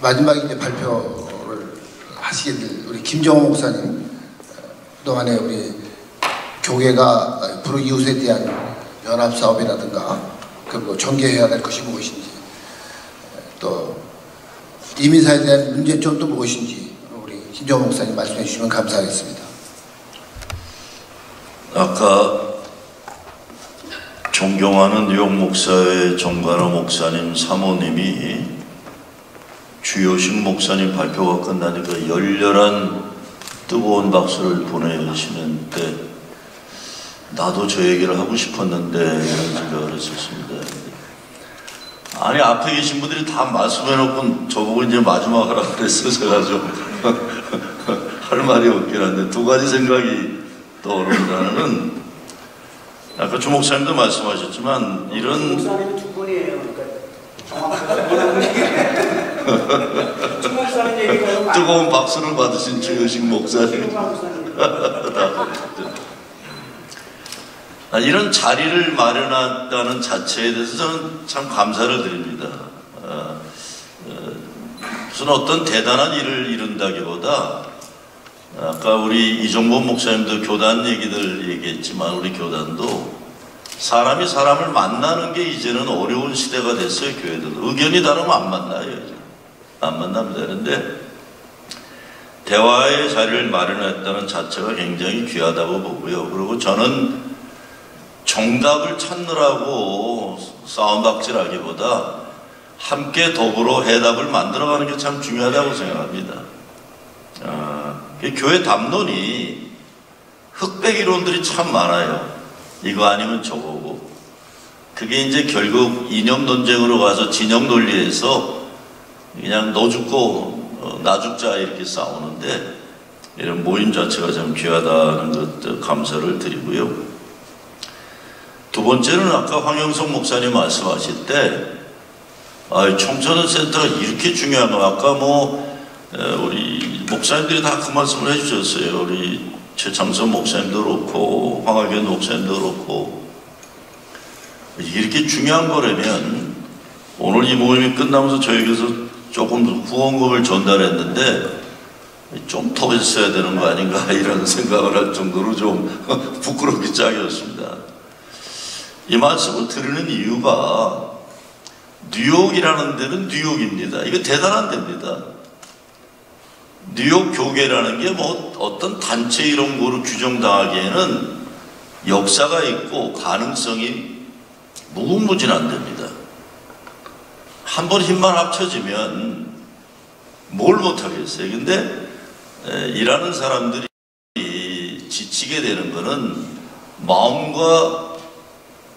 마지막 이제 발표를 하시게 될 우리 김정호 목사님, 그동안에 우리 교회가 불우 이웃에 대한 연합 사업이라든가 그리고 전개해야 될 것이 무엇인지, 또 이민사에 대한 문제점도 무엇인지 우리 김정호 목사님 말씀해 주시면 감사하겠습니다. 아까 존경하는 뉴욕 목사회 정관호 목사님 사모님이 주요식 목사님 발표가 끝나니까 열렬한 뜨거운 박수를 보내시는데 나도 저 얘기를 하고 싶었는데 이런 생각을 했었습니다. 아니 앞에 계신 분들이 다 말씀해놓고 저보고 이제 마지막 하라고 그랬어. 제가 좀 할 말이 없긴 한데 두 가지 생각이 떠오릅니다. 하나는 아까 주 목사님도 말씀하셨지만 이런 목사님은 두 분이에요. 주 목사님 얘기가 뜨거운 박수를 받으신 주요식 목사님. 이런 자리를 마련한다는 자체에 대해서 저는 참 감사를 드립니다. 무슨 어떤 대단한 일을 이룬다기보다 아까 우리 이종범 목사님도 교단 얘기들 얘기했지만 우리 교단도 사람이 사람을 만나는 게 이제는 어려운 시대가 됐어요. 교회들도 의견이 다르면 안 만나요. 안 만납니다. 그런데 대화의 자리를 마련했다는 자체가 굉장히 귀하다고 보고요. 그리고 저는 정답을 찾느라고 싸움박질하기보다 함께 더불어 해답을 만들어가는 게 참 중요하다고 생각합니다. 교회 담론이 흑백 이론들이 참 많아요. 이거 아니면 저거고. 그게 이제 결국 이념 논쟁으로 가서 진영 논리에서 그냥 너 죽고 나 죽자 이렇게 싸우는데 이런 모임 자체가 참 귀하다는 것 감사를 드리고요. 두 번째는 아까 황영석 목사님 말씀하실 때 청소년 센터가 이렇게 중요한 거 아까 우리 목사님들이 다 그 말씀을 해주셨어요. 우리 최창선 목사님도 그렇고 황학연 목사님도 그렇고 이렇게 중요한 거라면 오늘 이 모임이 끝나면서 저에게서 조금 후원금을 전달했는데 좀 더 했어야 되는 거 아닌가 이런 생각을 할 정도로 좀 부끄럽기 짝이었습니다. 이 말씀을 드리는 이유가 뉴욕이라는 데는 뉴욕입니다. 이거 대단한 데입니다. 뉴욕 교계라는 게 어떤 단체 이런 거로 규정당하기에는 역사가 있고 가능성이 무궁무진한 데입니다. 한번 힘만 합쳐지면 뭘 못하겠어요. 근데 일하는 사람들이 지치게 되는 거는 마음과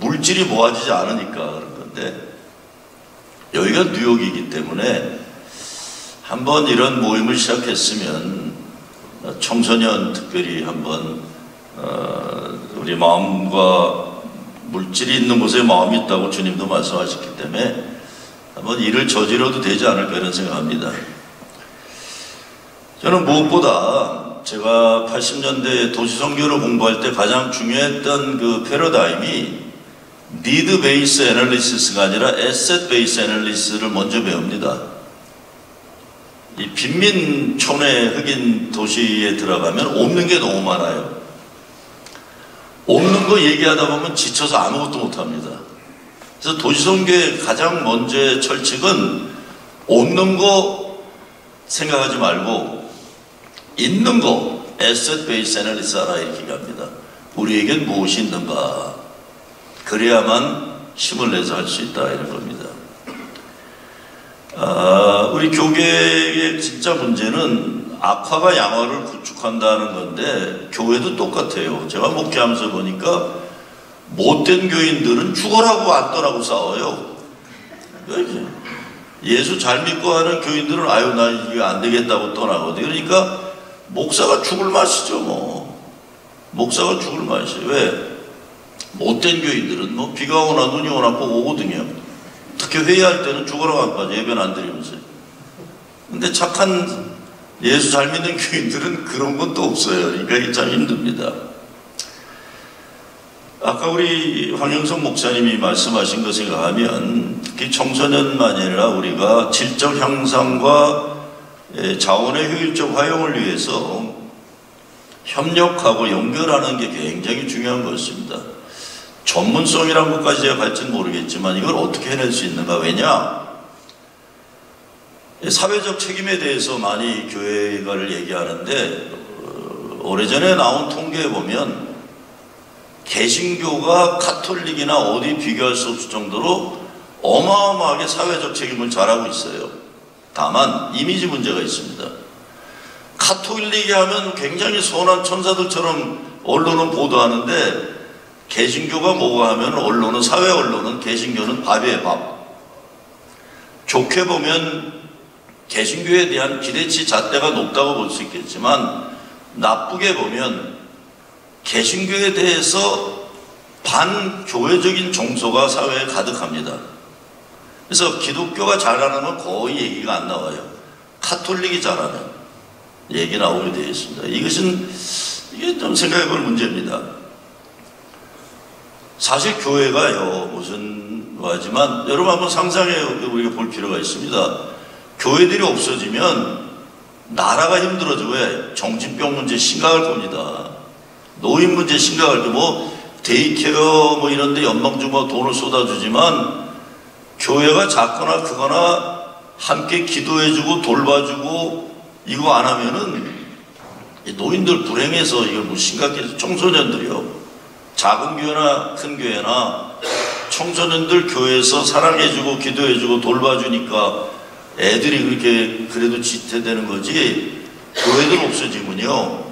물질이 모아지지 않으니까 그런 건데 여기가 뉴욕이기 때문에 한번 이런 모임을 시작했으면 청소년 특별히 한번 우리 마음과 물질이 있는 곳에 마음이 있다고 주님도 말씀하셨기 때문에 한번 일을 저질러도 되지 않을까 이런 생각합니다. 저는 무엇보다 제가 80년대 도시선교를 공부할 때 가장 중요했던 그 패러다임이 니드 베이스 애널리시스가 아니라 에셋 베이스 애널리시스를 먼저 배웁니다. 이 빈민촌의 흑인 도시에 들어가면 없는 게 너무 많아요. 없는 거 얘기하다 보면 지쳐서 아무것도 못합니다. 그래서 도시선교의 가장 먼저의 철칙은 없는 거 생각하지 말고 있는 거 에셋 베이스 애널리시스 하라 이렇게 합니다. 우리에겐 무엇이 있는가 그래야만 힘을 내서 할 수 있다 이런 겁니다. 우리 교계의 진짜 문제는 악화가 양화를 구축한다는 건데 교회도 똑같아요. 제가 목회하면서 보니까 못된 교인들은 죽어라고 안 떠나고 싸워요. 예수 잘 믿고 하는 교인들은 아유 나 이게 안 되겠다고 떠나거든요. 그러니까 목사가 죽을 맛이죠. 목사가 죽을 맛이에요. 왜? 못된 교인들은 비가 오나 눈이 오나 꼭 오거든요. 특히 회의할 때는 죽으라고 안 빠져. 예배는 안 드리면서. 근데 착한 예수 잘 믿는 교인들은 그런 건 또 없어요. 그러니까 이게 참 힘듭니다. 아까 우리 황영석 목사님이 말씀하신 것에 의하면 특히 청소년만이 아니라 우리가 질적 향상과 자원의 효율적 활용을 위해서 협력하고 연결하는 게 굉장히 중요한 것입니다. 전문성이란 것까지 제가 갈지는 모르겠지만 이걸 어떻게 해낼 수 있는가. 왜냐? 사회적 책임에 대해서 많이 교회가를 얘기하는데 오래전에 나온 통계에 보면 개신교가 가톨릭이나 어디 비교할 수 없을 정도로 어마어마하게 사회적 책임을 잘하고 있어요. 다만 이미지 문제가 있습니다. 가톨릭이 하면 굉장히 선한 천사들처럼 언론은 보도하는데 개신교가 뭐가 하면 언론은, 사회 언론은 개신교는 밥이에요, 밥. 좋게 보면 개신교에 대한 기대치 잣대가 높다고 볼 수 있겠지만 나쁘게 보면 개신교에 대해서 반교회적인 정서가 사회에 가득합니다. 그래서 기독교가 잘하는 건 거의 얘기가 안 나와요. 가톨릭이 잘하면 얘기 나오게 되어 있습니다. 이게 좀 생각해 볼 문제입니다. 사실 교회가요, 무슨 하지만 여러분 한번 상상해 우리가 볼 필요가 있습니다. 교회들이 없어지면 나라가 힘들어지고 왜? 정신병 문제 심각할 겁니다. 노인 문제 심각할 게 데이케어 이런 데 연방주가 돈을 쏟아주지만 교회가 작거나 크거나 함께 기도해주고 돌봐주고 이거 안 하면은 노인들 불행해서 이거 심각해서 청소년들이요. 작은 교회나 큰 교회나 청소년들 교회에서 사랑해주고 기도해주고 돌봐주니까 애들이 그렇게 그래도 지태되는 거지 교회들 없어지면요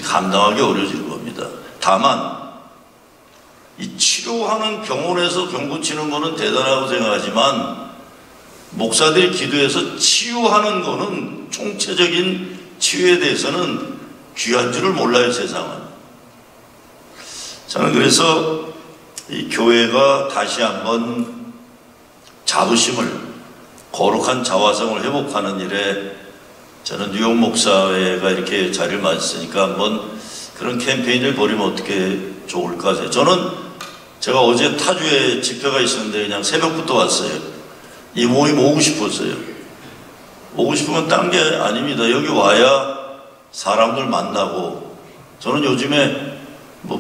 감당하기 어려워질 겁니다. 다만 이 치료하는 병원에서 병 고치는 거는 대단하고 생각하지만 목사들이 기도해서 치유하는 거는 총체적인 치유에 대해서는 귀한 줄을 몰라요, 세상은. 저는 그래서 이 교회가 다시 한번 자부심을, 거룩한 자화성을 회복하는 일에 저는 뉴욕 목사회가 이렇게 자리를 맞았으니까 한번 그런 캠페인을 벌이면 어떻게 좋을까 해요. 제가 어제 타주에 집회가 있었는데 그냥 새벽부터 왔어요. 이 모임 오고 싶었어요. 오고 싶으면 딴 게 아닙니다. 여기 와야 사람들 만나고, 저는 요즘에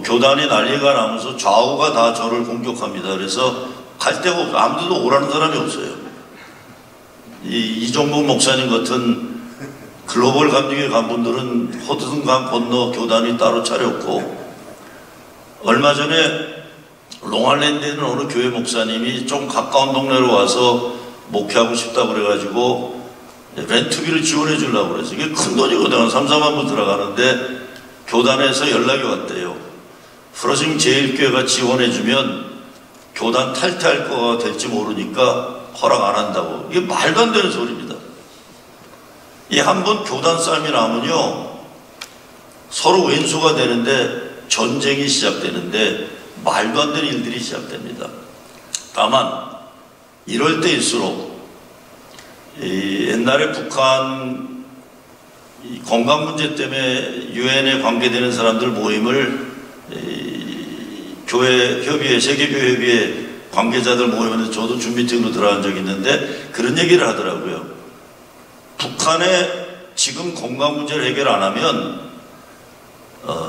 교단이 난리가 나면서 좌우가 다 저를 공격합니다. 그래서 갈 데가 없어요. 아무데도 오라는 사람이 없어요. 이종국 목사님 같은 글로벌 감리교회 간 분들은 호드든강 건너 교단이 따로 차렸고, 얼마 전에 롱알랜드에 있는 어느 교회 목사님이 좀 가까운 동네로 와서 목회하고 싶다고 그래가지고 렌트비를 지원해 주려고 그래서, 이게 큰 돈이거든요. 3, 4만 불 들어가는데 교단에서 연락이 왔대요. 프로징 제1교회가 지원해 주면 교단 탈퇴할 거가 될지 모르니까 허락 안 한다고. 이게 말도 안 되는 소리입니다. 이 한번 교단 싸움이 나면요 서로 왼수가 되는데 전쟁이 시작되는데 말도 안 되는 일들이 시작됩니다. 다만 이럴 때일수록 옛날에 북한 건강 문제 때문에 유엔에 관계되는 사람들 모임을 교회 협의회, 세계교회 협의회 관계자들 모임에서 저도 준비팀으로 들어간 적이 있는데 그런 얘기를 하더라고요. 북한의 지금 건강 문제를 해결 안 하면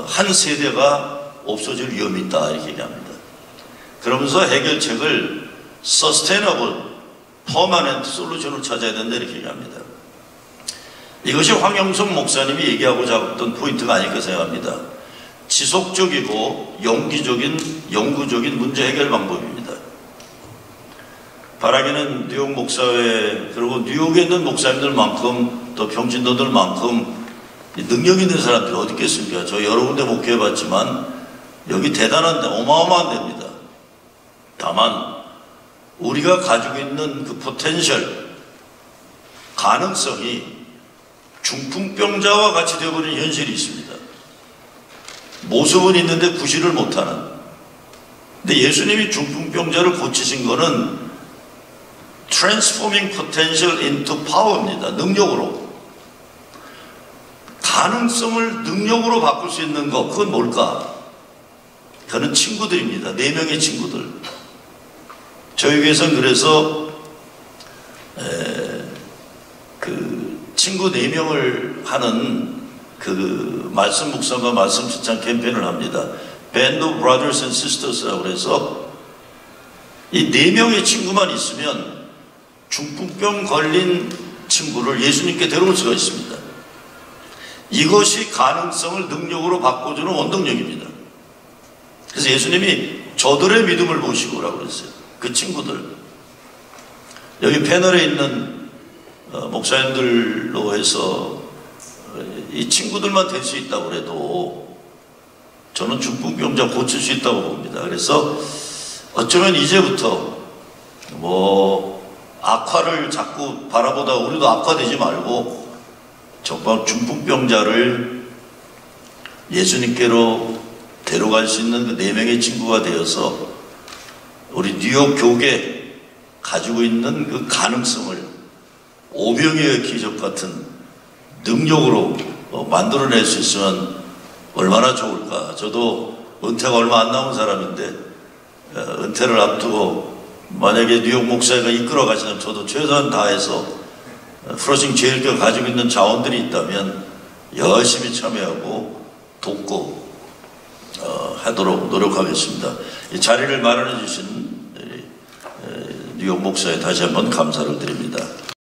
한 세대가 없어질 위험이 있다 이렇게 얘기합니다. 그러면서 해결책을 Sustainable, Permanent Solution을 찾아야 된다 이렇게 얘기합니다. 이것이 황영석 목사님이 얘기하고자 했던 포인트가 아닐까 생각합니다. 지속적이고 영구적인 문제 해결 방법입니다. 바라기는 뉴욕 목사회, 그리고 뉴욕에 있는 목사님들만큼 또 평신도들만큼 능력 있는 사람들이 어디 있겠습니까? 저 여러 군데 목회해봤지만 여기 대단한데 어마어마한 데입니다. 다만 우리가 가지고 있는 그 포텐셜, 가능성이 중풍병자와 같이 되어버린 현실이 있습니다. 모습은 있는데 구실을 못하는. 근데 예수님이 중풍병자를 고치신 거는 transforming potential into power입니다. 능력으로. 가능성을 능력으로 바꿀 수 있는 것, 그건 뭘까? 그는 친구들입니다. 4명의 친구들. 저희 교회에서는 그래서 그 친구 4명을 하는 그 말씀 묵상과 말씀 칭찬 캠페인을 합니다. Band of Brothers and Sisters라고 해서 이 4명의 친구만 있으면 중풍병 걸린 친구를 예수님께 데려올 수가 있습니다. 이것이 가능성을 능력으로 바꿔주는 원동력입니다. 그래서 예수님이 저들의 믿음을 보시고라고 그랬어요. 그 친구들. 여기 패널에 있는 목사님들로 해서 이 친구들만 될 수 있다고 해도 저는 중풍병자 고칠 수 있다고 봅니다. 그래서 어쩌면 이제부터 악화를 자꾸 바라보다가 우리도 악화되지 말고 정말 중풍병자를 예수님께로 데려갈 수 있는 그 4명의 친구가 되어서 우리 뉴욕 교계 가지고 있는 그 가능성을 오병이어의 기적 같은 능력으로 만들어낼 수 있으면 얼마나 좋을까. 저도 은퇴가 얼마 안 남은 사람인데 은퇴를 앞두고 만약에 뉴욕 목사가 이끌어 가시면 저도 최선 다해서 프로징 제일교가 가지고 있는 자원들이 있다면 열심히 참여하고 돕고 하도록 노력하겠습니다. 이 자리를 마련해 주신 뉴욕 목사에 다시 한번 감사를 드립니다.